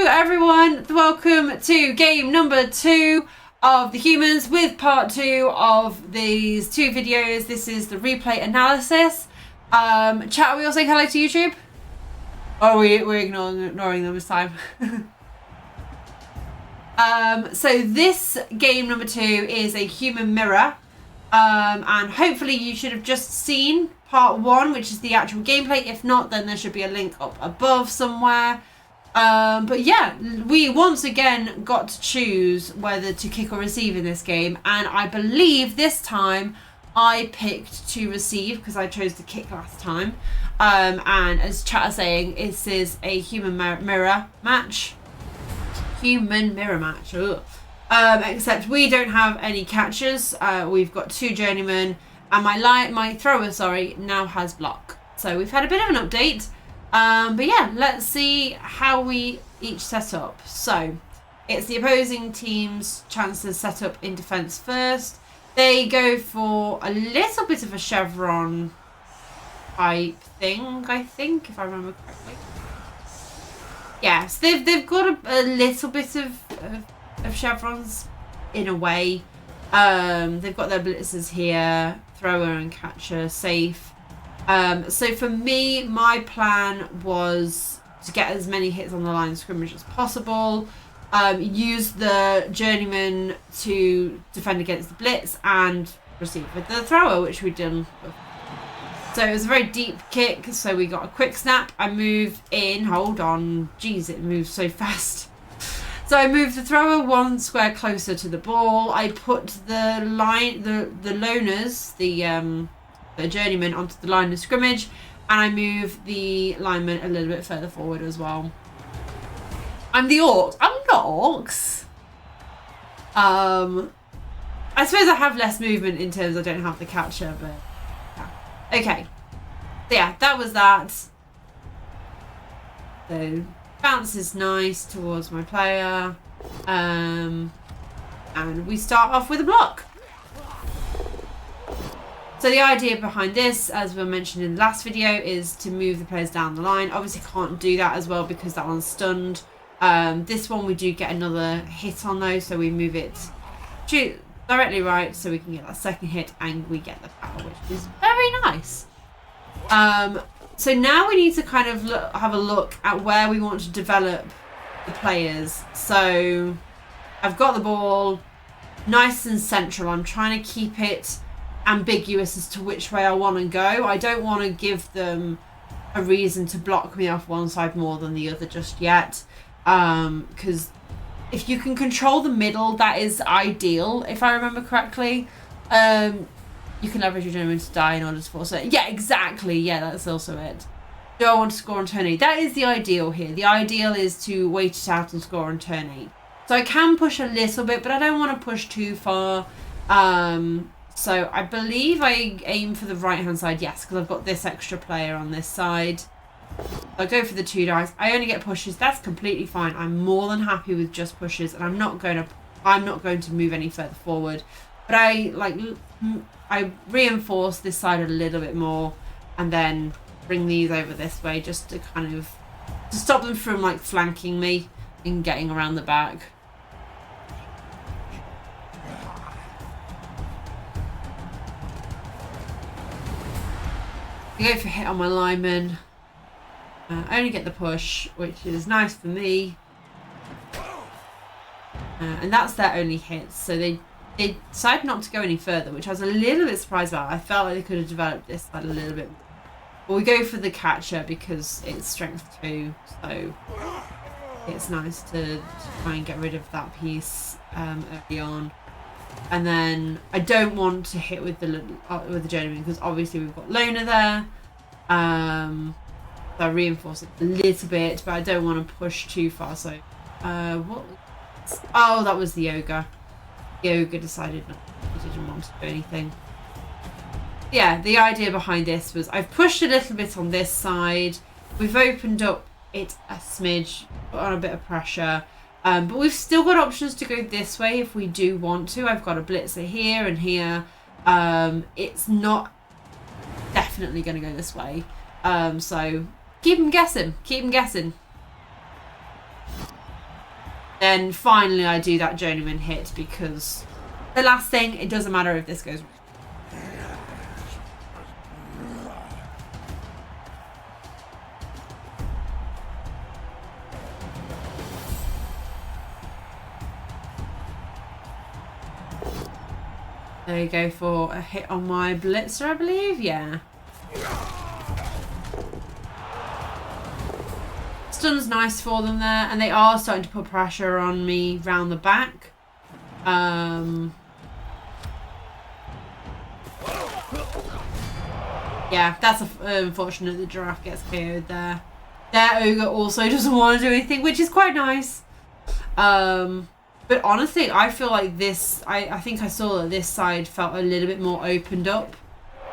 everyone, welcome to game number 2 of the humans with part 2 of these 2 videos. This is the replay analysis. Chat, are we all saying hello to YouTube? Oh, we're ignoring them this time. So this game number 2 is a human mirror. And hopefully you should have just seen part 1, which is the actual gameplay. If not, then there should be a link up above somewhere. But yeah, we once again got to choose whether to kick or receive in this game, and I believe this time I picked to receive because I chose to kick last time. And as chat is saying, this is a human mirror match. Human mirror match. Ugh. Except we don't have any catchers. We've got 2 journeymen, and my thrower, now has block. So we've had a bit of an update. But yeah, let's see how we each set up. So it's the opposing team's chance to set up in defense first. They go for a little bit of a chevron type thing, I think, if I remember correctly. Yes, they've got a little bit of chevrons in a way. They've got their blitzers here, thrower and catcher safe. So for me, my plan was to get as many hits on the line of scrimmage as possible, use the journeyman to defend against the blitz and receive with the thrower, which we'd done before. So it was a very deep kick, so we got a quick snap. I moved in, hold on, geez, it moves so fast. So I moved the thrower 1 square closer to the ball. I put the loners, the journeyman, onto the line of scrimmage, and I moved the lineman a little bit further forward as well. I'm the orcs. I'm not orcs. I suppose I have less movement in terms I don't have the catcher, but yeah. Okay. So yeah, that was that. So bounce is nice towards my player. And we start off with a block. So the idea behind this, as we mentioned in the last video, is to move the players down the line. Obviously can't do that as well because that one's stunned. This one we do get another hit on though, so we move it directly right so we can get that second hit and we get the power, which is very nice. So now we need to kind of have a look at where we want to develop the players. So I've got the ball nice and central. I'm trying to keep it ambiguous as to which way I want to go. I don't want to give them a reason to block me off one side more than the other just yet, because if you can control the middle, that is ideal. If I remember correctly, you can leverage your journeyman to die in order to force it. Yeah, exactly. Yeah, that's also it. Do I want to score on turn 8? That is the ideal here. The ideal is to wait it out and score on turn 8. So I can push a little bit, but I don't want to push too far. So I believe I aim for the right hand side, yes, because I've got this extra player on this side. I go for the 2 dice. I only get pushes. That's completely fine. I'm more than happy with just pushes, and I'm not going to move any further forward. But I reinforce this side a little bit more, and then bring these over this way just to kind of stop them from flanking me and getting around the back. I go for hit on my lineman. I only get the push, which is nice for me. And that's their only hit. So they decided not to go any further, which I was a little bit surprised about. I felt like they could have developed this side a little bit more. But we go for the catcher because it's strength 2. So it's nice to try and get rid of that piece early on. And then I don't want to hit with the journeyman because obviously we've got loner there. So I reinforce it a little bit, but I don't want to push too far. So what? Oh, that was the ogre. The ogre decided he didn't want to do anything. Yeah, the idea behind this was I've pushed a little bit on this side. We've opened up it a smidge, put on a bit of pressure. But we've still got options to go this way if we do want to. I've got a blitzer here and here. It's not definitely going to go this way. So keep them guessing. Keep them guessing. then finally I do that journeyman hit, because the last thing, it doesn't matter if this goes wrong. There you go for a hit on my blitzer, I believe. Yeah. Stun's nice for them there, and they are starting to put pressure on me round the back. Yeah, that's unfortunate. The giraffe gets KO'd there. Their ogre also doesn't want to do anything, which is quite nice. But honestly, I feel like this, I think I saw that this side felt a little bit more opened up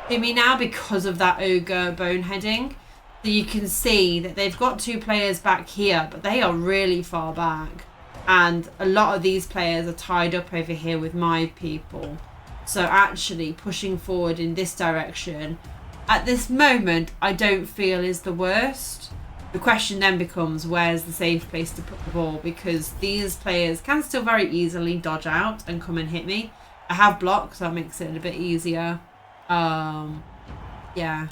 to me now because of that ogre boneheading. So you can see that they've got 2 players back here, but they are really far back. And a lot of these players are tied up over here with my people. So actually pushing forward in this direction, at this moment, I don't feel is the worst. The question then becomes, where's the safe place to put the ball? Because these players can still very easily dodge out and come and hit me. I have blocks, so that makes it a bit easier. Yeah.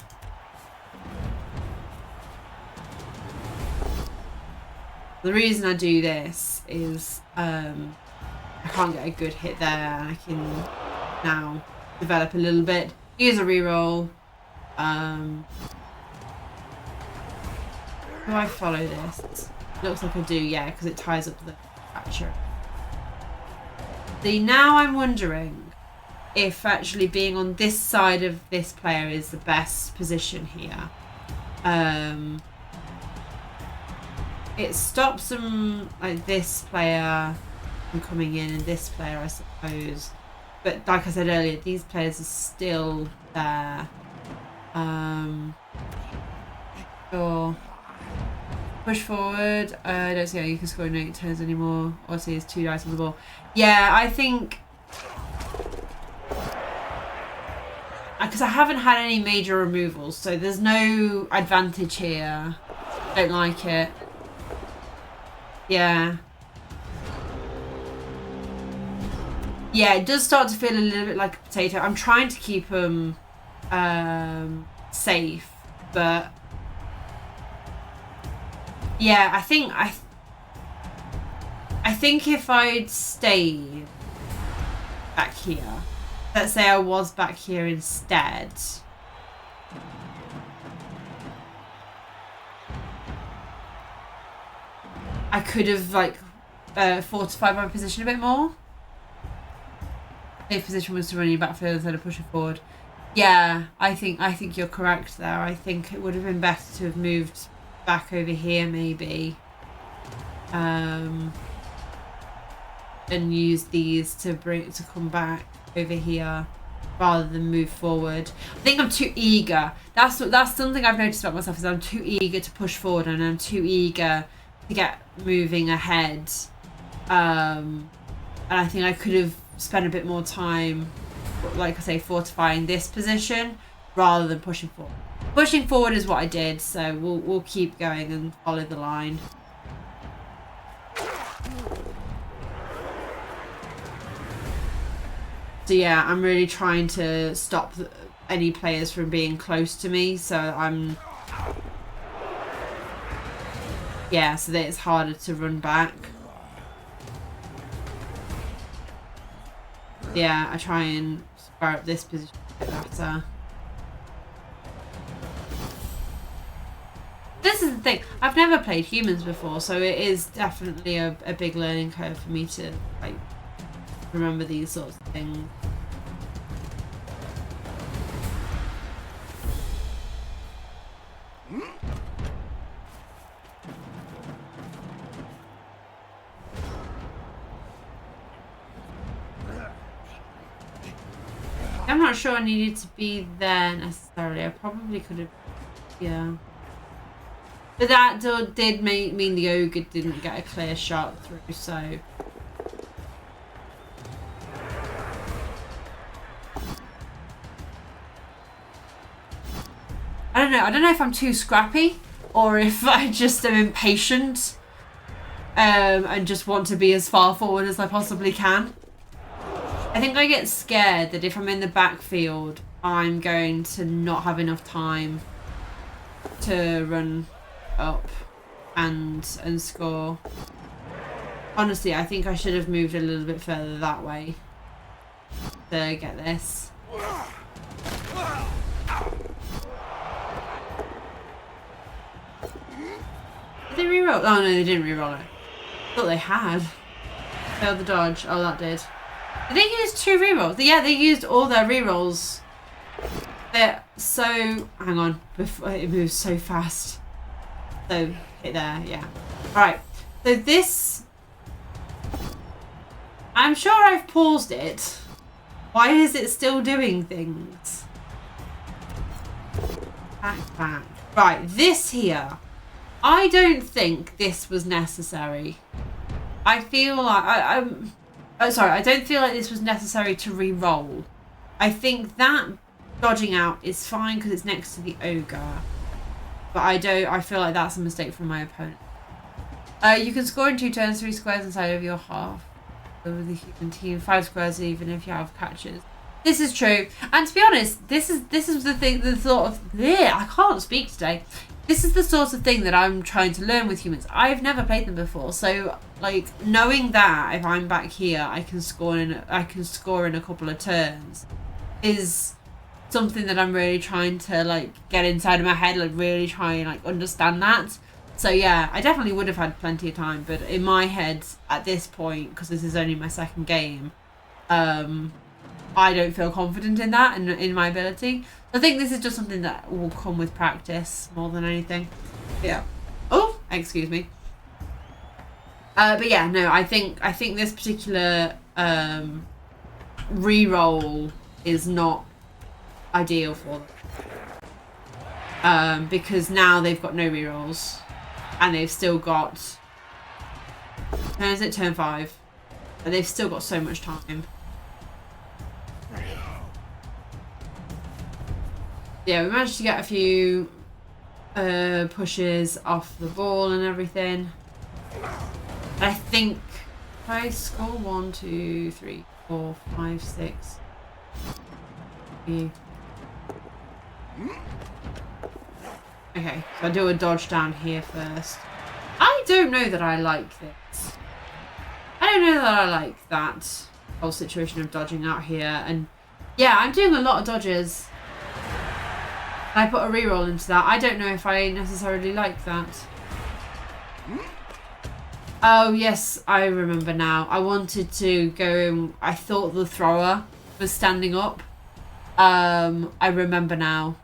The reason I do this is I can't get a good hit there, and I can now develop a little bit. Use a reroll. Do I follow this? Looks like I do, yeah, because it ties up the fracture. See, now I'm wondering if actually being on this side of this player is the best position here. It stops them, like this player from coming in, and this player, I suppose. But like I said earlier, these players are still there. Sure. Push forward. I don't see how you can score in 8 turns anymore. Obviously, it's 2 dice on the ball. Yeah, I think... Because I haven't had any major removals, so there's no advantage here. Don't like it. Yeah. Yeah, it does start to feel a little bit like a potato. I'm trying to keep them safe, but... Yeah, I think if I'd stayed back here, let's say I was back here instead, I could have like fortified my position a bit more. If position was to run you backfield instead of pushing forward. Yeah, I think you're correct there. I think it would have been better to have moved back over here maybe, and use these to come back over here rather than move forward. I think I'm too eager. That's something I've noticed about myself, is I'm too eager to push forward, and I'm too eager to get moving ahead. And I think I could have spent a bit more time, like I say, fortifying this position rather than pushing forward. Pushing forward is what I did, so we'll keep going and follow the line. So yeah, I'm really trying to stop any players from being close to me, so I'm... Yeah, so that it's harder to run back. Yeah, I try and square up this position a bit better. This is the thing, I've never played humans before, so it is definitely a big learning curve for me to like remember these sorts of things. I'm not sure I needed to be there necessarily. I probably could have, yeah. But that did mean the ogre didn't get a clear shot through, so... I don't know if I'm too scrappy or if I just am impatient. and just want to be as far forward as I possibly can. I think I get scared that if I'm in the backfield, I'm going to not have enough time to run up and score. Honestly, I think I should have moved a little bit further that way to get this. Did they reroll? Oh no, they didn't reroll it. I thought they had. Failed the dodge. Oh, that did. Did they use 2 rerolls? Yeah, they used all their rerolls. They're so... Hang on. Before it moves so fast. So, hit there. Yeah. Right. So this... I'm sure I've paused it. Why is it still doing things? Back. Right. This here. I don't think this was necessary. I feel like... I don't feel like this was necessary to re-roll. I think that dodging out is fine because it's next to the ogre. But I feel like that's a mistake from my opponent. You can score in 2 turns, 3 squares inside of your half. Over the human team, 5 squares even if you have catches. This is true. And to be honest, this is the thing, the sort of... Yeah, I can't speak today. This is the sort of thing that I'm trying to learn with humans. I've never played them before, so like knowing that if I'm back here, I can score in a couple of turns, is something that I'm really trying to like get inside of my head, like really try and like understand that. So yeah, I definitely would have had plenty of time, but in my head at this point, because this is only my second game, I don't feel confident in that and in my ability. I think this is just something that will come with practice more than anything. Yeah. Oh, excuse me. But yeah, no, I think this particular re-roll is not ideal for them. Because now they've got no re-rolls. And they've still got... Is it turn 5? But they've still got so much time. Yeah, we managed to get a few pushes off the ball and everything. I think if I score 1, 2, 3, 4, 5, 6. Okay, so I do a dodge down here first. I don't know that I like this. I don't know that I like that whole situation of dodging out here. And yeah, I'm doing a lot of dodges. I put a reroll into that. I don't know if I necessarily like that. Oh, yes, I remember now. I wanted to go in... I thought the thrower was standing up. I remember now.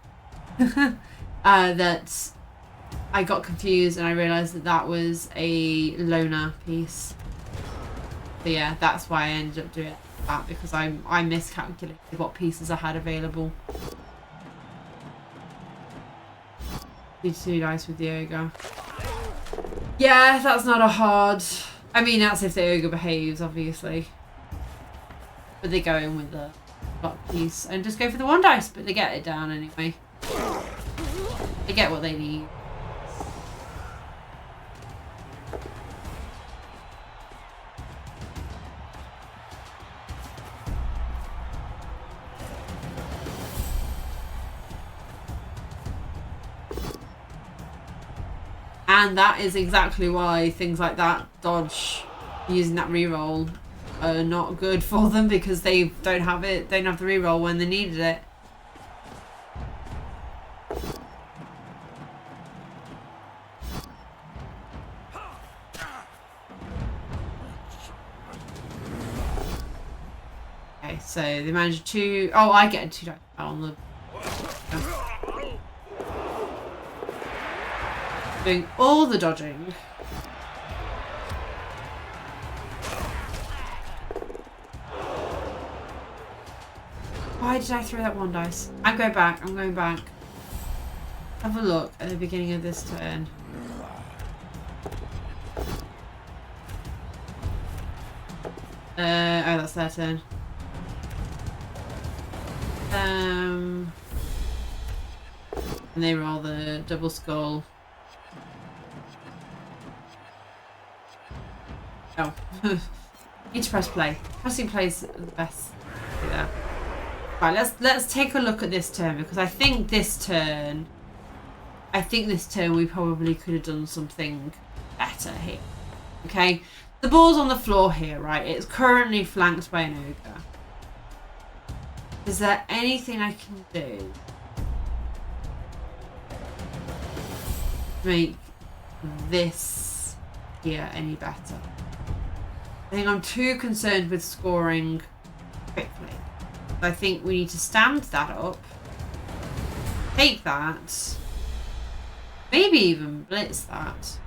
That I got confused and I realised that that was a loner piece. So yeah, that's why I ended up doing that, because I miscalculated what pieces I had available. Need 2 dice with the ogre. Yeah, that's not a hard... I mean, that's if the ogre behaves, obviously. But they go in with the block piece and just go for the 1 dice, but they get it down anyway. They get what they need. And that is exactly why things like that dodge, using that reroll, are not good for them, because they don't have it. They don't have the reroll when they needed it. Okay, so they managed to... Oh, I get a 2 dice on the... Doing all the dodging. Why did I throw that 1 dice? I'm going back. I'm going back. Have a look at the beginning of this turn. Oh, that's their turn. And they roll the double skull. Oh. Need to press play. Pressing play is the best. Do that. Right, let's take a look at this turn, because I think this turn we probably could have done something better here. Okay? The ball's on the floor here, right? It's currently flanked by an ogre. Is there anything I can do to make this here any better? I think I'm too concerned with scoring quickly. I think we need to stand that up, take that, maybe even blitz that.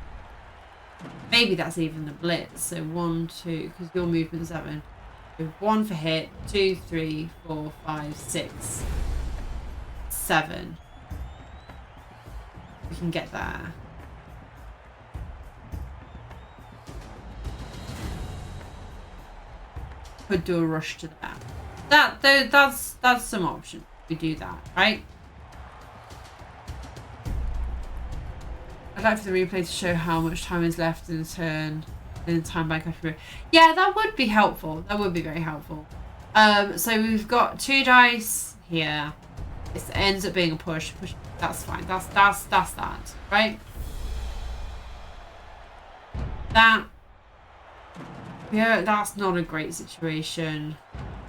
Maybe that's even the blitz. So 1, 2, because your movement 7. So 1 for hit, 2, 3, 4, 5, 6, 7. We can get there. Could do a rush to the back. That's some option. We do that, right? I'd like for the replay to show how much time is left in the turn in the time by category. Yeah, that would be helpful. That would be very helpful. So we've got 2 dice here. It ends up being a push. That's fine. That's that, right? That. Yeah, that's not a great situation.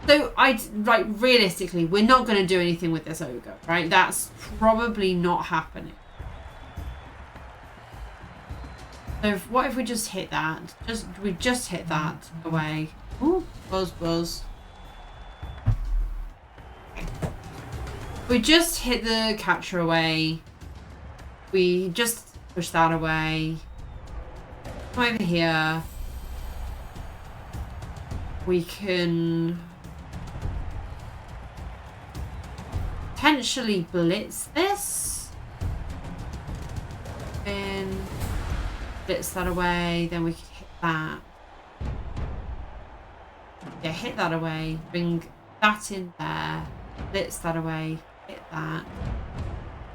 So realistically, we're not going to do anything with this ogre, right? That's probably not happening. So what if we just hit that? We just hit that away. Ooh, buzz. Okay. We just hit the catcher away. We just push that away. Come over here. We can potentially blitz this. And blitz that away. Then we can hit that. Yeah, hit that away. Bring that in there. Blitz that away. Hit that.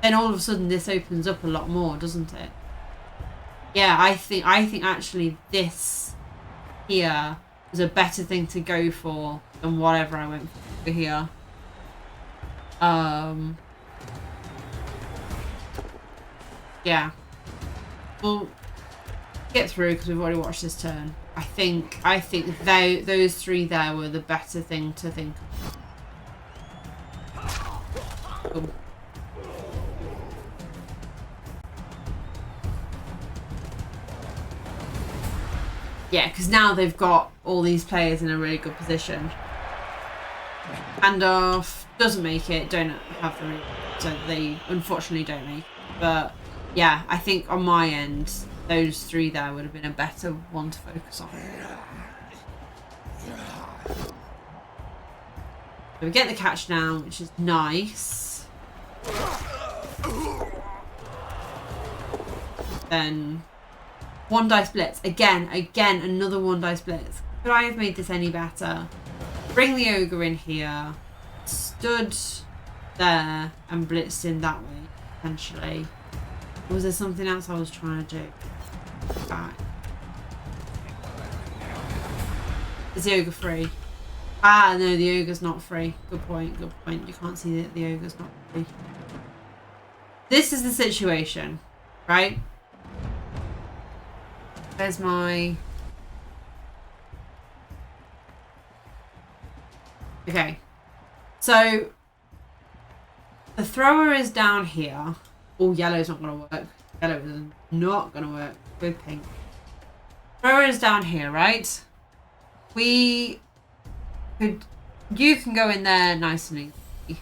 Then all of a sudden this opens up a lot more, doesn't it? Yeah, I think actually this here was a better thing to go for than whatever I went for here. Yeah. We'll get through because we've already watched this turn. I think those 3 there were the better thing to think of. Cool. Yeah, because now they've got all these players in a really good position. Handoff doesn't make it, don't have the... So they unfortunately don't make it. But yeah, I think on my end, those 3 there would have been a better one to focus on. So we get the catch now, which is nice. Then... 1 dice blitz. Again, another 1 dice blitz. Could I have made this any better? Bring the ogre in here. Stood there and blitzed in that way, potentially. Or was there something else I was trying to do? Back. Is the ogre free? Ah, no, the ogre's not free. Good point. You can't see that the ogre's not free. This is the situation, right? Where's my... Okay. So, the thrower is down here. Oh, yellow's not going to work. Yellow is not going to work with pink. Thrower is down here, right? You can go in there nice and easy.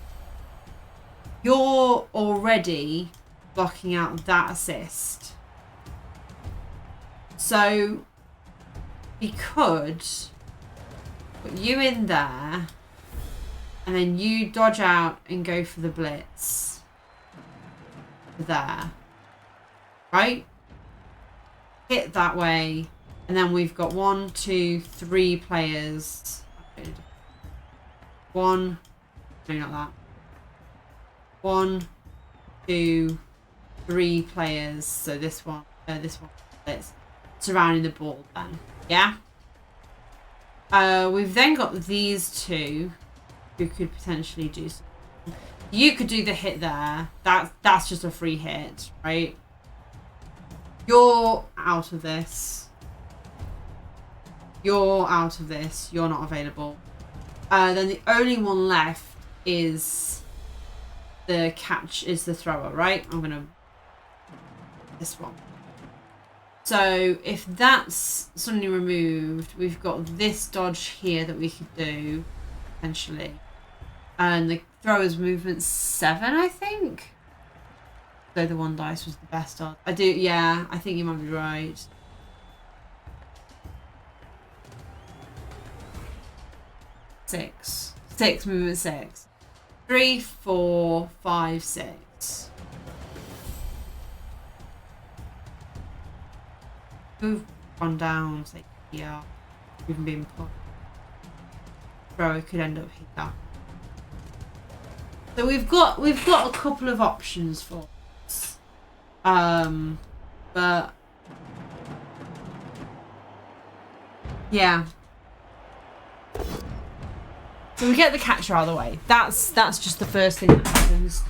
You're already blocking out that assist. So, we could put you in there, and then you dodge out and go for the blitz. There. Right? Hit that way, and then we've got 1, 2, 3 players. 1, no, not that. 1, 2, 3 players. So this one, blitz. Surrounding the ball then. Yeah? We've then got these two who could potentially do something. You could do the hit there. That's just a free hit, right? You're out of this. You're out of this. You're not available. Then the only one left is the thrower, right? I'm gonna this one. So if that's suddenly removed, we've got this dodge here that we could do potentially, and the thrower's movement 7, I think. So the 1 dice was the best dodge. I do, yeah. I think you might be right. Six movement 6. 3, 4, 5, 6. Move on down, say here. Even being put. Thrower could end up here. So we've got a couple of options for this. But yeah. So we get the catcher out of the way. That's just the first thing that happens.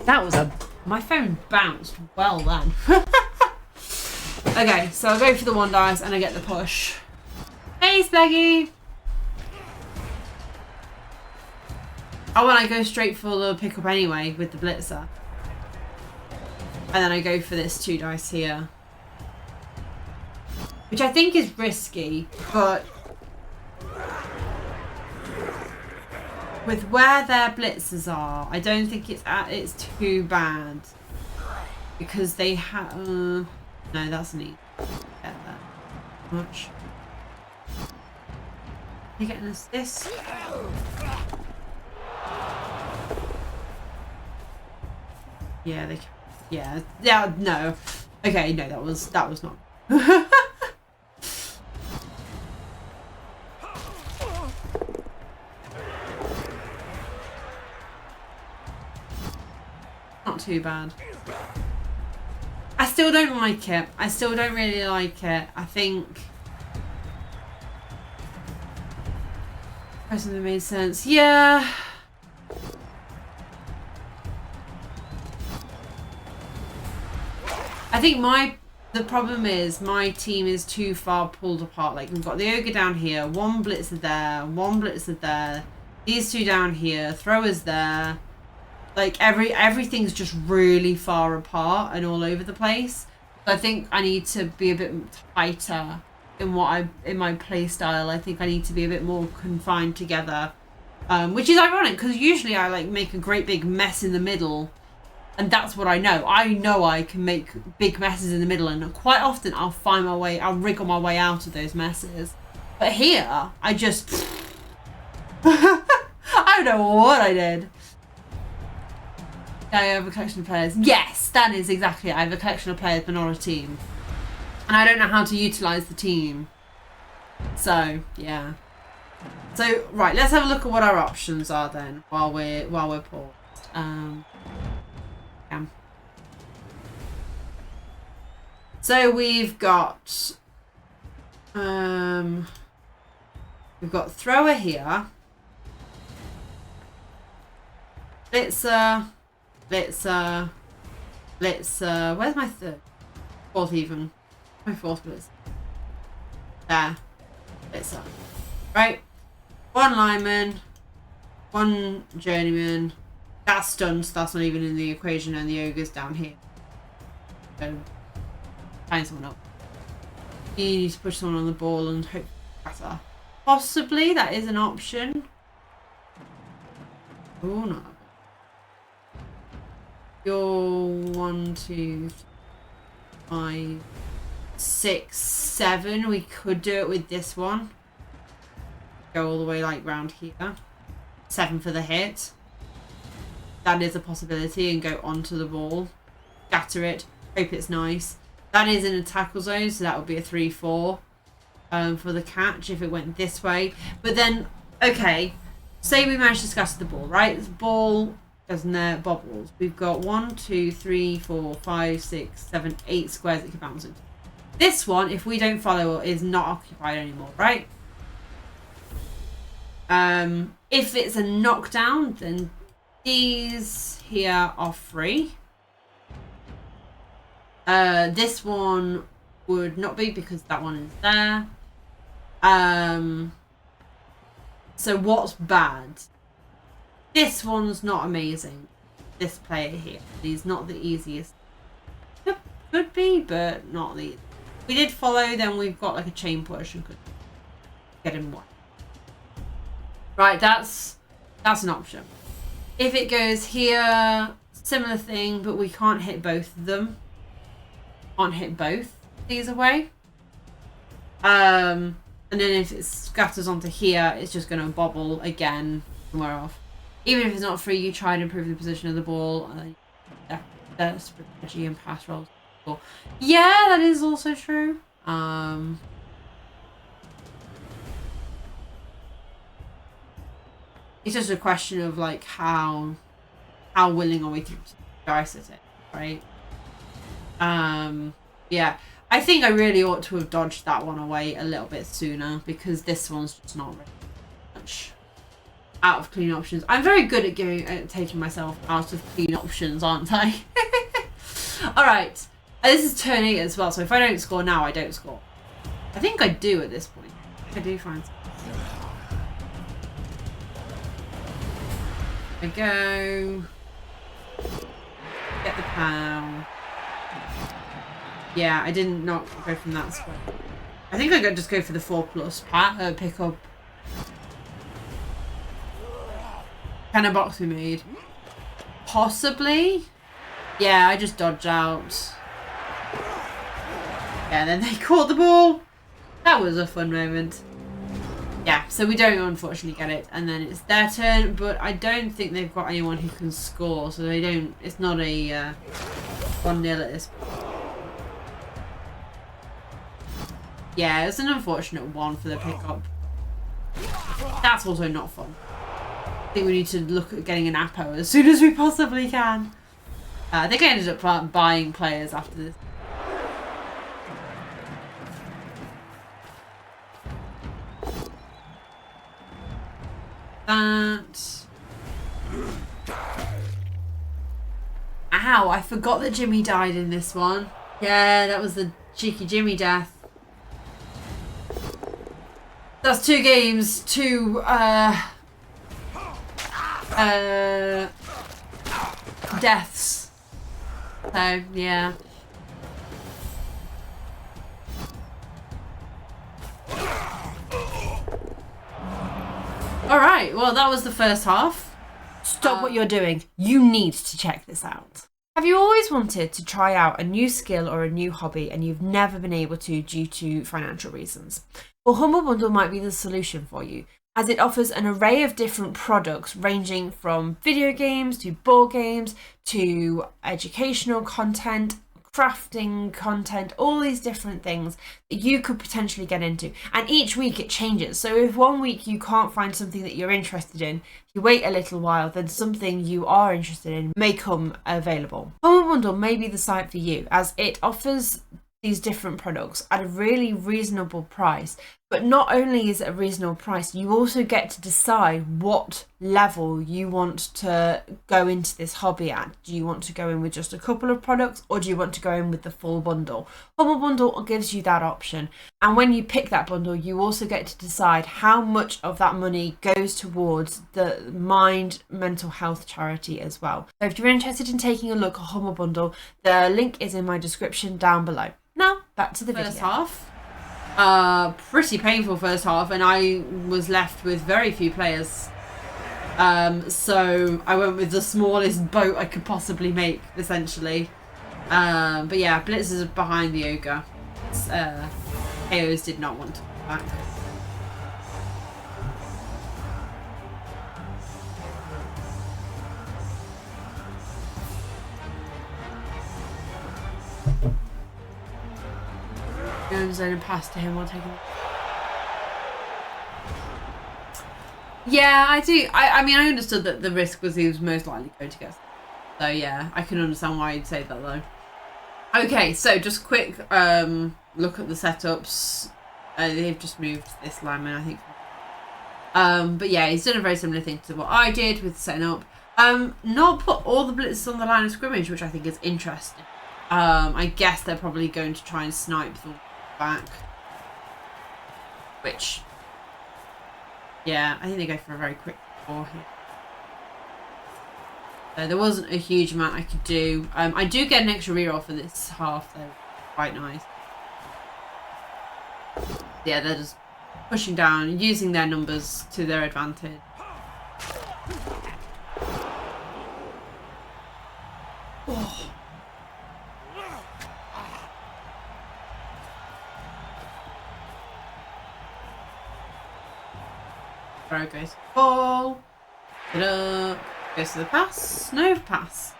That was my phone bounced well then. Okay, so I go for the 1 dice and I get the push. Hey, Spaggy! Oh, well, I go straight for the pickup anyway with the blitzer. And then I go for this 2 dice here. Which I think is risky, but with where their blitzers are, I don't think it's too bad. Because they have... no, that's neat. Get that much. Are you getting us this? Yeah, they can. Yeah, no. Okay, no, that was not. Not too bad. I still don't like it. I still don't really like it. I think personally made sense. Yeah. I think the problem is my team is too far pulled apart. Like we've got the ogre down here, 1 blitzer there, 1 blitzer there, these 2 down here, throwers there. Like everything's just really far apart and all over the place. So I think I need to be a bit tighter in my play style. I think I need to be a bit more confined together, which is ironic because usually I like make a great big mess in the middle. And that's what I know. I know I can make big messes in the middle, and quite often I'll wriggle my way out of those messes. But here, I just... I don't know what I did. I have a collection of players. Yes, that is exactly it. I have a collection of players, but not a team. And I don't know how to utilise the team. So, yeah. So, right, let's have a look at what our options are then, while we're paused. So we've got thrower here, blitzer. Where's my 4th even? My 4th blitzer. There, blitzer. Right, 1 lineman, 1 journeyman. That's stunned, so that's not even in the equation, and the ogre's down here. So find someone up. You need to push someone on the ball and hope better. Possibly that is an option. Oh no. You're 1, 2, 5, 6, 7. We could do it with this one. Go all the way like round here. 7 for the hit. That is a possibility, and go onto the ball. Scatter it. Hope it's nice. That is in a tackle zone, so that would be a 3-4 for the catch if it went this way. But then, okay, say we managed to scatter the ball, right? The ball doesn't there bobbles. We've got 1, 2, 3, 4, 5, 6, 7, 8 squares it can bounce into. This one, if we don't follow, is not occupied anymore, right? If it's a knockdown, then these here are free. This one would not be because that one is there. So what's bad? This one's not amazing. This player here, he's not the easiest. Could be, but not the easiest. If we did follow, then we've got like a chain push and could get him one. Right, that's an option. If it goes here, similar thing, but we can't hit both of them. Can't hit both these away. And then if it scatters onto here, it's just going to bobble again somewhere off. Even if it's not free, you try and improve the position of the ball. That's strategy and pass rolls. Yeah, that is also true. It's just a question of like how willing are we to dice at it, right? Yeah, I think I really ought to have dodged that one away a little bit sooner because this one's just not really much out of clean options. I'm very good at taking myself out of clean options, aren't I? All right, this is turn 8 as well, so if I don't score now, I don't score. I think I do at this point. I do find something. I go. Get the pow. Yeah, I didn't not go from that square. I think I could just go for the 4+ pick up. Kind of box we made. Possibly. Yeah, I just dodged out. Yeah, then they caught the ball. That was a fun moment. Yeah, so we don't unfortunately get it, and then it's their turn, but I don't think they've got anyone who can score, so they don't. It's not a 1-0 at this point. Yeah, it's an unfortunate one for the pickup. That's also not fun. I think we need to look at getting an Apo as soon as we possibly can. I think I ended up buying players after this. That. Ow, I forgot that Jimmy died in this one. Yeah, that was the cheeky Jimmy death. That's 2 games, 2 deaths. So, yeah. Alright, well that was the first half. Stop what you're doing. You need to check this out. Have you always wanted to try out a new skill or a new hobby and you've never been able to due to financial reasons? Well, Humble Bundle might be the solution for you, as it offers an array of different products ranging from video games to board games to educational content, crafting content, all these different things that you could potentially get into. And each week it changes. So if one week you can't find something that you're interested in, you wait a little while, then something you are interested in may come available. Humble Bundle may be the site for you, as it offers these different products at a really reasonable price. But not only is it a reasonable price, you also get to decide what level you want to go into this hobby at. Do you want to go in with just a couple of products, or do you want to go in with the full bundle? Humble Bundle gives you that option. And when you pick that bundle, you also get to decide how much of that money goes towards the Mind Mental Health charity as well. So if you're interested in taking a look at Humble Bundle, the link is in my description down below. Now, back to the first half. Pretty painful first half, and I was left with very few players. So I went with the smallest boat I could possibly make, essentially. But yeah, Blitz is behind the ogre. KOs did not want to come back. Goes in and pass to him while taking. Yeah, I do. I mean, I understood that the risk was he was most likely going to get. So yeah, I can understand why you'd say that though. Okay, so just quick look at the setups. They've just moved this lineman, I think. But yeah, he's done a very similar thing to what I did with setting up. Not put all the blitzes on the line of scrimmage, which I think is interesting. I guess they're probably going to try and snipe the back. Which, yeah, I think they go for a very quick score here. So there wasn't a huge amount I could do. I do get an extra reroll for this half, though. Quite nice. Yeah, they're just pushing down, using their numbers to their advantage. Oh. Throw goes to the ball. It up. Goes to the pass. No pass.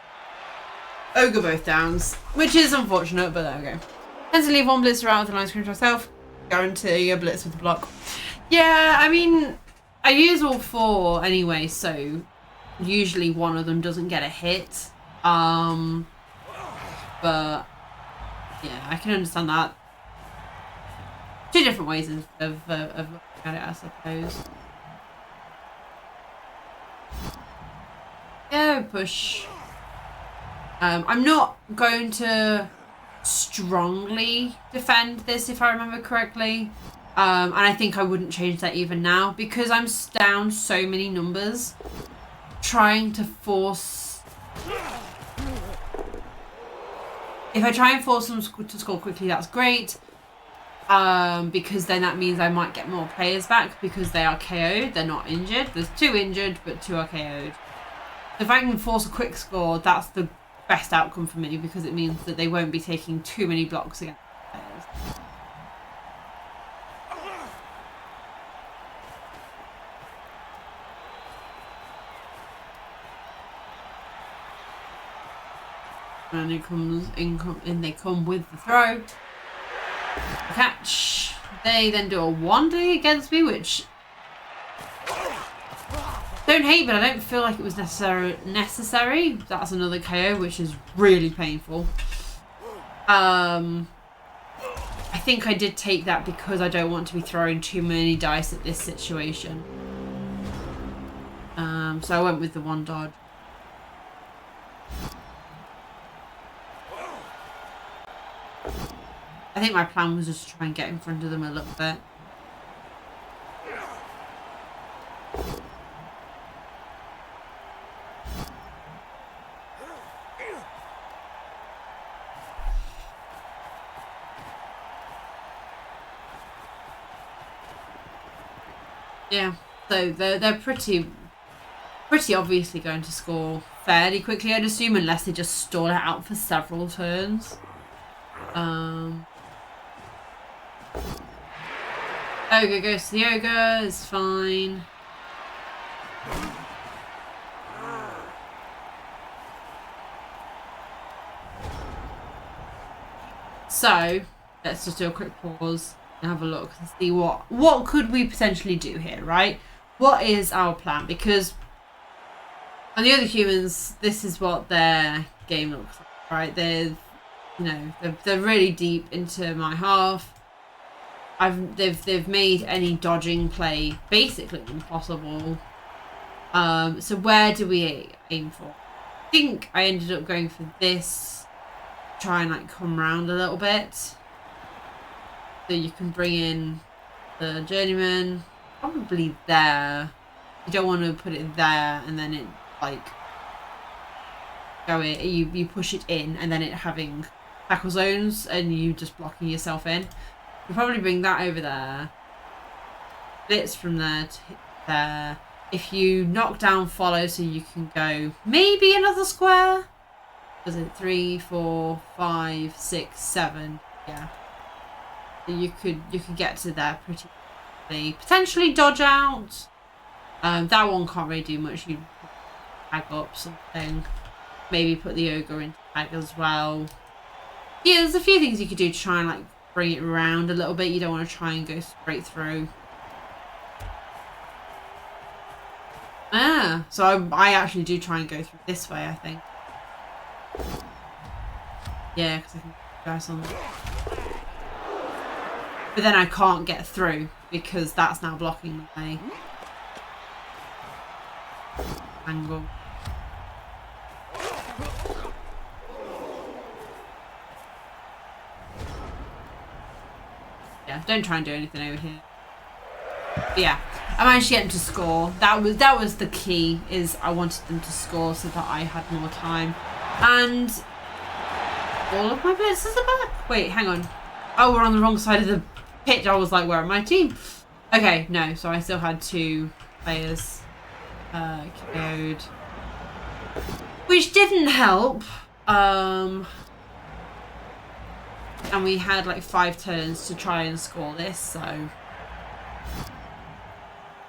Ogre both downs, which is unfortunate, but there we go. Tends to leave one blitzer out with the line screen to myself. Guarantee a blitz with the block. Yeah, I mean, I use all 4 anyway, so usually one of them doesn't get a hit. But yeah, I can understand that. 2 different ways of looking at it, I suppose. Yeah, push. I'm not going to strongly defend this, if I remember correctly. And I think I wouldn't change that even now, because I'm down so many numbers. Trying to force... If I try and force them to score quickly, that's great. Because then that means I might get more players back because they are KO'd. They're not injured. There's 2 injured, but 2 are KO'd. If I can force a quick score, that's the best outcome for me, because it means that they won't be taking too many blocks against players. And it comes in, they come with the throw. Catch. They then do a 1D against me, which don't hate, but I don't feel like it was necessary. That's another KO, which is really painful. I think I did take that because I don't want to be throwing too many dice at this situation. So I went with the 1 dodge. I think my plan was just to try and get in front of them a little bit. Yeah, so they're pretty obviously going to score fairly quickly, I'd assume, unless they just stall it out for several turns. Ogre goes to the ogre, it's fine. So, let's just do a quick pause and have a look and see what could we potentially do here, right? What is our plan? Because on the other humans, this is what their game looks like, right? They're really deep into my half. They've made any dodging play basically impossible. So where do we aim for? I think I ended up going for this. Try and like come round a little bit. So you can bring in the journeyman. Probably there. You don't want to put it there and then it like you push it in and then it having tackle zones and you just blocking yourself in. You'll probably bring that over there. Blitz from there to hit there. If you knock down follow so you can go maybe another square. Was it 3, 4, 5, 6, 7? Yeah. So you could get to there pretty quickly. Potentially dodge out. That one can't really do much. You tag up something. Maybe put the ogre into tag as well. Yeah, there's a few things you could do to try and like bring it around a little bit. You don't want to try and go straight through. So I actually do try and go through this way, I think. Yeah, because I can guys on. But then I can't get through because that's now blocking my angle. Yeah, don't try and do anything over here. But yeah, I managed to get them to score. That was the key, is I wanted them to score so that I had more time. And all of my blitzers are back. Wait, hang on. Oh, we're on the wrong side of the pitch. I was like, where are my team? Okay, no, so I still had 2 players KO'd, which didn't help. And we had like 5 turns to try and score this, so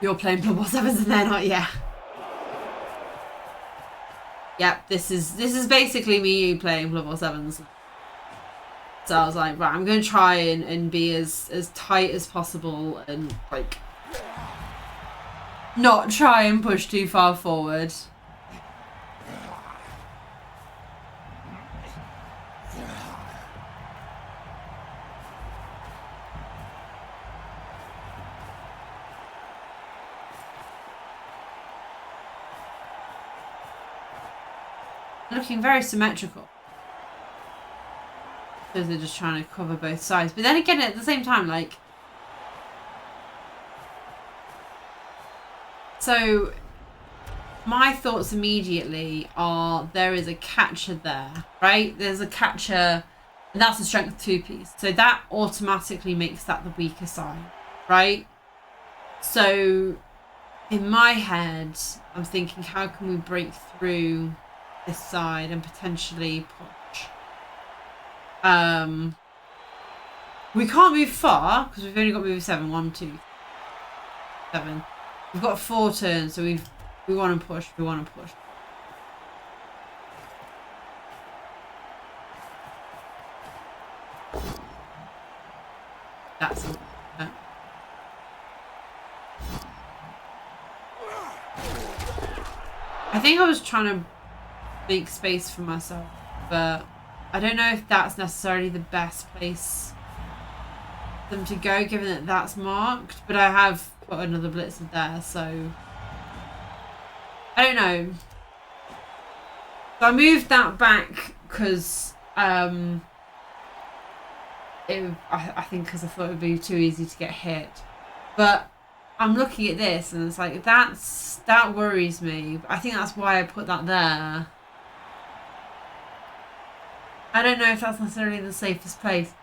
you're playing Blood Bowl 7s and they're not, yeah. Yep, this is basically me playing Blood Bowl 7s. So I was like, right, I'm gonna try and be as tight as possible and like not try and push too far forward. Looking very symmetrical because they're just trying to cover both sides, but then again at the same time, like, so my thoughts immediately are there is a catcher there, right? There's a catcher and that's a strength 2 piece, so that automatically makes that the weaker side, right? So in my head I'm thinking, how can we break through this side and potentially push? We can't move far because we've only got move 7. 1, 2, 7. We've got 4 turns, so we want to push. We want to push. That's it. I think I was trying to make space for myself, but I don't know if that's necessarily the best place for them to go, given that that's marked. But I have put another blitzer there, so I don't know. So I moved that back because I think because I thought it would be too easy to get hit. But I'm looking at this and it's like that worries me. I think that's why I put that there. I don't know if that's necessarily the safest place.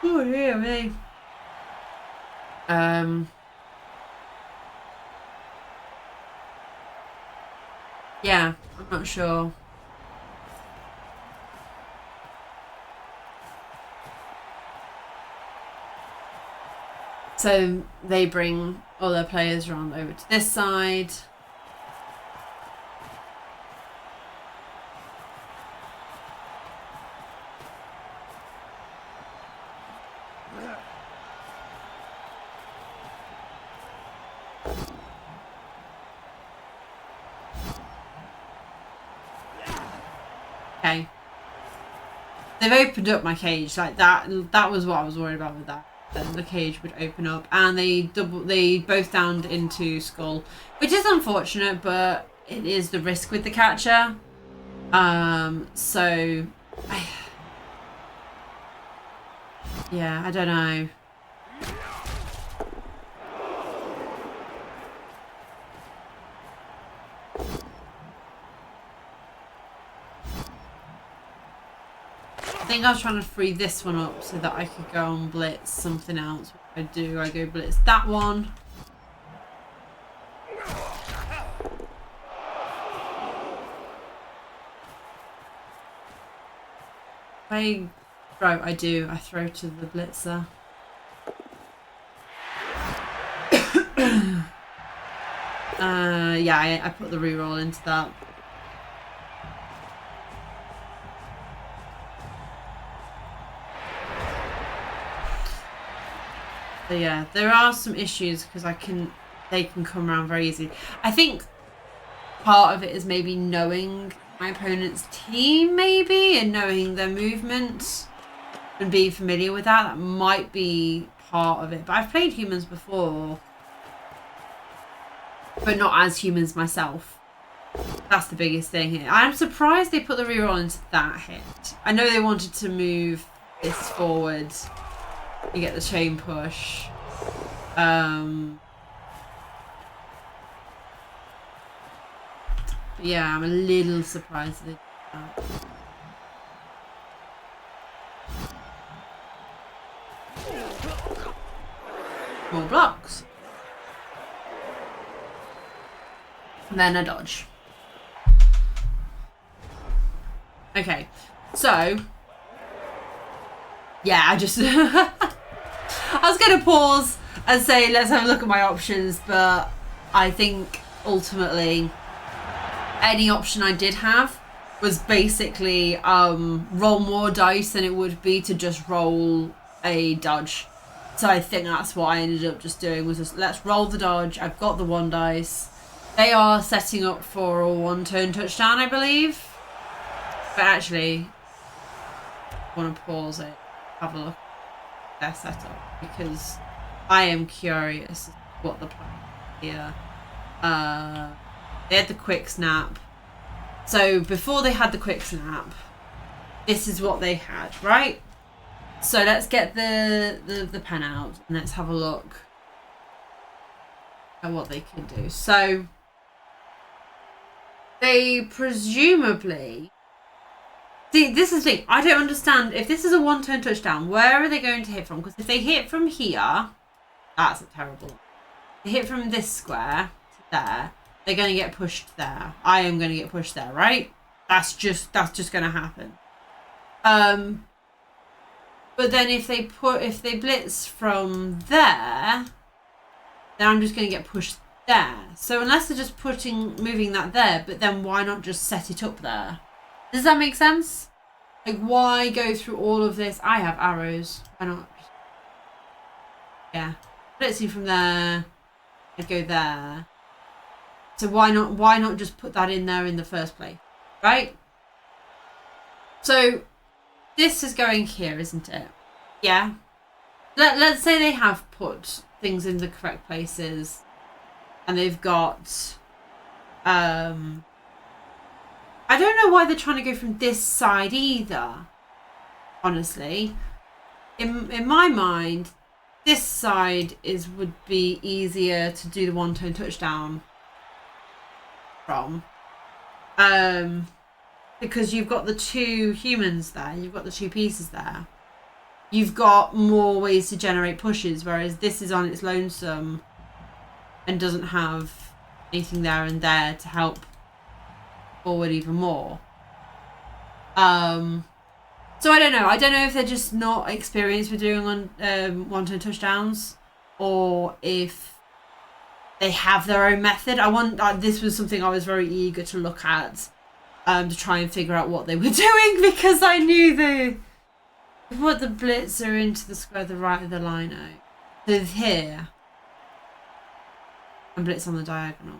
Oh dear me. Yeah, I'm not sure. So they bring all their players around over to this side. Okay. They've opened up my cage like that. That was what I was worried about with that. The cage would open up, and they both downed into skull, which is unfortunate, but it is the risk with the catcher. So yeah, I don't know. I think I was trying to free this one up so that I could go and blitz something else. What do I go blitz that one? I throw. I throw to the blitzer. Yeah, I put the reroll into that. So yeah, there are some issues because they can come around very easily. I think part of it is maybe knowing my opponent's team, maybe, and knowing their movement. and being familiar with that, that might be part of it. But I've played humans before, but not as humans myself. That's the biggest thing here. I'm surprised they put the reroll into that hit. I know they wanted to move this forward. You get the chain push. Yeah, I'm a little surprised they did that. More blocks. And then a dodge. Okay, so yeah, I just I was gonna pause and say let's have a look at my options, but I think ultimately any option I did have was basically roll more dice than it would be to just roll a dodge. So I think that's what I ended up just doing, was just let's roll the dodge. I've got the 1 dice. They are setting up for a 1-turn touchdown, I believe. But actually, I want to pause it, have a look at their setup, because I am curious what the plan is here. They had the quick snap. So before they had the quick snap, this is what they had, right? So let's get the pen out and let's have a look at what they can do. So they presumably... See, this is the thing. I don't understand. If this is a 1-turn touchdown, where are they going to hit from? Because if they hit from here, that's a terrible one. They hit from this square to there, they're going to get pushed there. I am going to get pushed there, right? That's just going to happen. But then if they blitz from there, then I'm just going to get pushed there. So unless they're just moving that there, but then why not just set it up there? Does that make sense? Like, why go through all of this? I have arrows. Why not? Yeah. Blitzing from there. I'd go there. So why not just put that in there in the first place? Right? So this is going here, isn't it? Yeah. Let's say they have put things in the correct places. And they've got... I don't know why they're trying to go from this side either, honestly. In my mind, this side would be easier to do the 1-turn touchdown from. Because you've got the 2 humans there, you've got the 2 pieces there. You've got more ways to generate pushes, whereas this is on its lonesome and doesn't have anything there and there to help forward even more. So I don't know. I don't know if they're just not experienced with doing 1-turn touchdowns, or if they have their own method. This was something I was very eager to look at, to try and figure out what they were doing, because I knew they put the blitzer into the square to the right of the line out. So here, and blitz on the diagonal.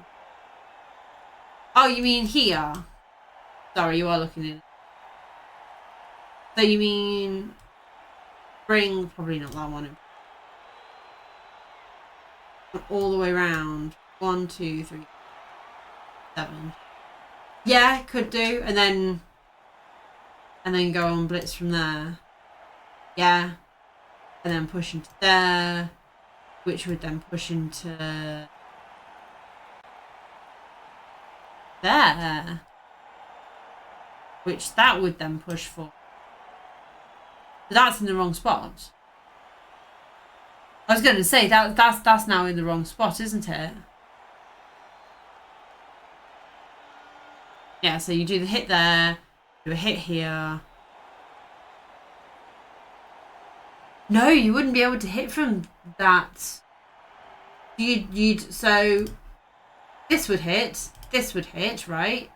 Oh, you mean here? Sorry, you are looking in. So you mean bring, probably not that one. All the way around. 1, 2, 3, 7. Yeah, could do. And then go on blitz from there. Yeah. And then push into there. Which would then push into there, which that would then push for. But that's in the wrong spot. I was going to say that's now in the wrong spot, isn't it? Yeah, so you do the hit there, do a hit here. No, you wouldn't be able to hit from that. So this would hit. This would hit, right?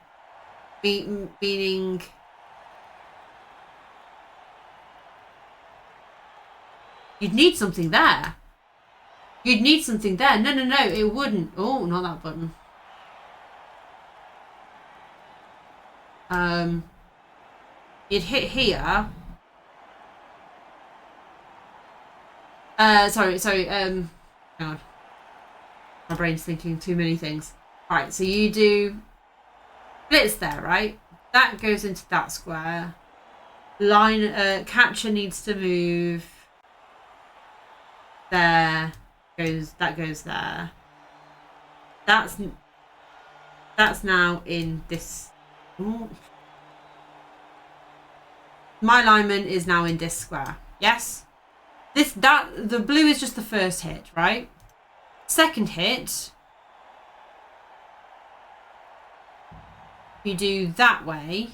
Meaning... You'd need something there. You'd need something there. No, it wouldn't. Oh, not that button. You'd hit here. Sorry, hang on. My brain's thinking too many things. Right, so you do blitz there, right? That goes into that square. Catcher needs to move there. That goes there. That's now in this. Ooh. My lineman is now in this square. Yes? The blue is just the first hit, right? Second hit, you do that way.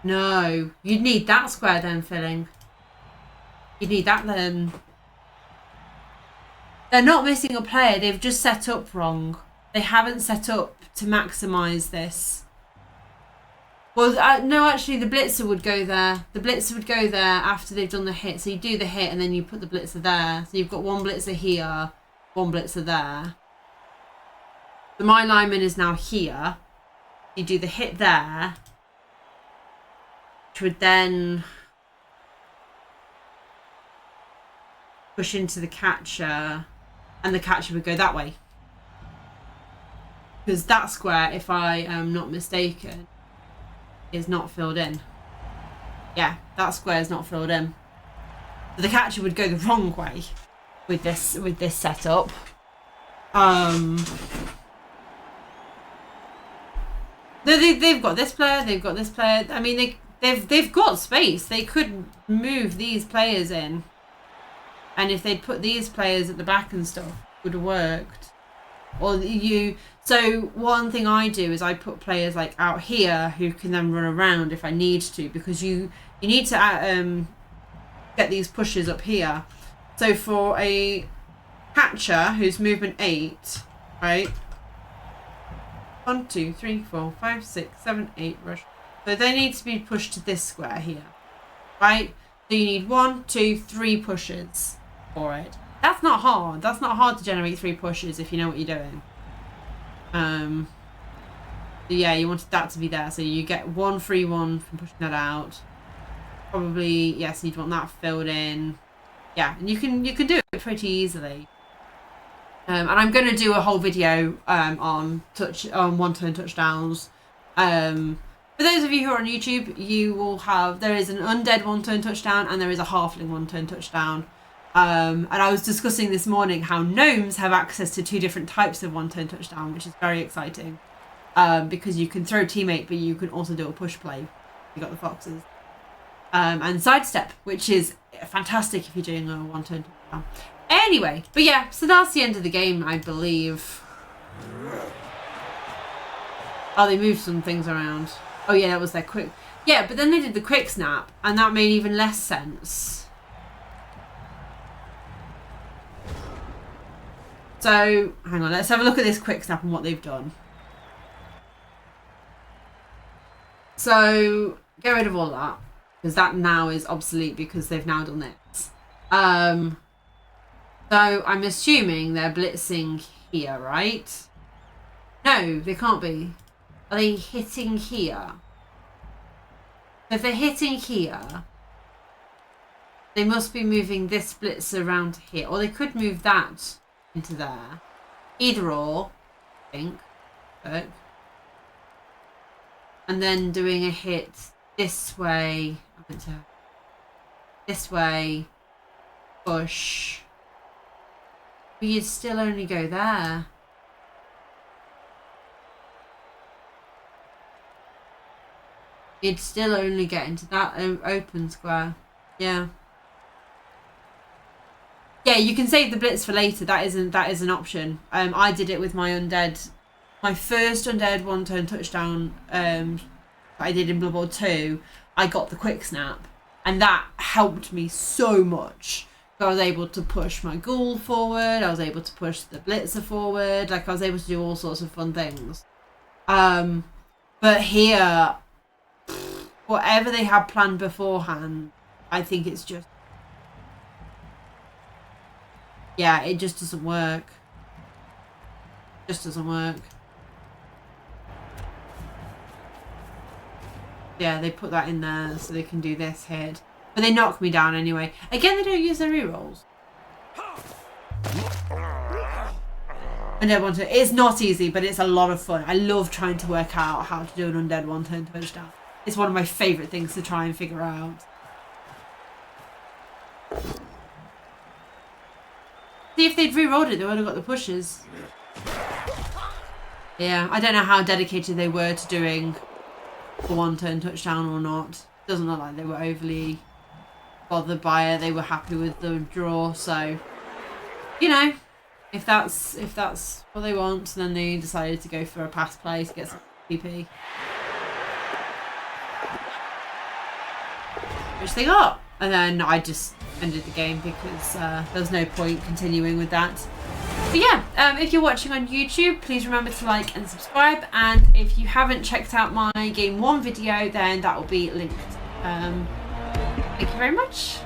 No, you'd need that square then filling. You'd need that then. They're not missing a player, they've just set up wrong. They haven't set up to maximise this. Well, no, actually, the blitzer would go there. The blitzer would go there after they've done the hit. So you do the hit and then you put the blitzer there. So you've got one blitzer here, one blitzer there. So my lineman is now here. You do the hit there, which would then push into the catcher, and the catcher would go that way. Because that square, if I am not mistaken, is not filled in. Yeah, that square is not filled in. So the catcher would go the wrong way with this setup. They've got this player. They've got this player. I mean, they've got space. They could move these players in, and if they'd put these players at the back and stuff, it would have worked. Or so one thing I do is I put players like out here who can then run around if I need to, because you need to get these pushes up here. So for a catcher who's movement 8, right? 1, 2, 3, 4, 5, 6, 7, 8 rush. So they need to be pushed to this square here, right? So you need 1, 2, 3 pushes for it. That's not hard. That's not hard to generate 3 pushes if you know what you're doing. Yeah, you wanted that to be there, so you get 1 free one from pushing that out. Probably, yes, you'd want that filled in. Yeah, and you can do it pretty easily. And I'm going to do a whole video on one-turn touchdowns. For those of you who are on YouTube, you will have, there is an undead one-turn touchdown and there is a halfling one-turn touchdown. And I was discussing this morning how gnomes have access to 2 different types of one-turn touchdown, which is very exciting. Because you can throw teammate, but you can also do a push play. You got the foxes. And sidestep, which is fantastic if you're doing a one-turn touchdown. Anyway, but yeah, so that's the end of the game, I believe. Oh, they moved some things around. Oh yeah, that was their quick. Yeah, but then they did the quick snap, and that made even less sense. So, hang on, let's have a look at this quick snap and what they've done. So, get rid of all that, because that now is obsolete because they've now done this. So, I'm assuming they're blitzing here, right? No, they can't be. Are they hitting here? If they're hitting here, they must be moving this blitz around here. Or they could move that into there. Either or, I think. Work. And then doing a hit this way. This way. Push. But you'd still only go there. You'd still only get into that open square. Yeah. Yeah, you can save the blitz for later. That is an option. I did it with my undead. My first undead one-turn touchdown I did in Blood Bowl 2. I got the quick snap. And that helped me so much. I was able to push my ghoul forward. I was able to push the blitzer forward. Like, I was able to do all sorts of fun things. But here, whatever they had planned beforehand, I think it's just... Yeah, it just doesn't work. Just doesn't work. Yeah, they put that in there so they can do this hit. But they knock me down anyway. Again, they don't use their rerolls. Undead one turn. It's not easy, but it's a lot of fun. I love trying to work out how to do an undead one turn touchdown. It's one of my favourite things to try and figure out. See, if they'd re-rolled it, they would have got the pushes. Yeah, I don't know how dedicated they were to doing the one turn touchdown or not. Doesn't look like they were overly bothered by it. They were happy with the draw, so you know, if that's what they want, then they decided to go for a pass play to get some PP, which they got, and then I just ended the game because there was no point continuing with that. But yeah, if you're watching on YouTube, please remember to like and subscribe, and if you haven't checked out my Game 1 video, then that will be linked. Thank you very much.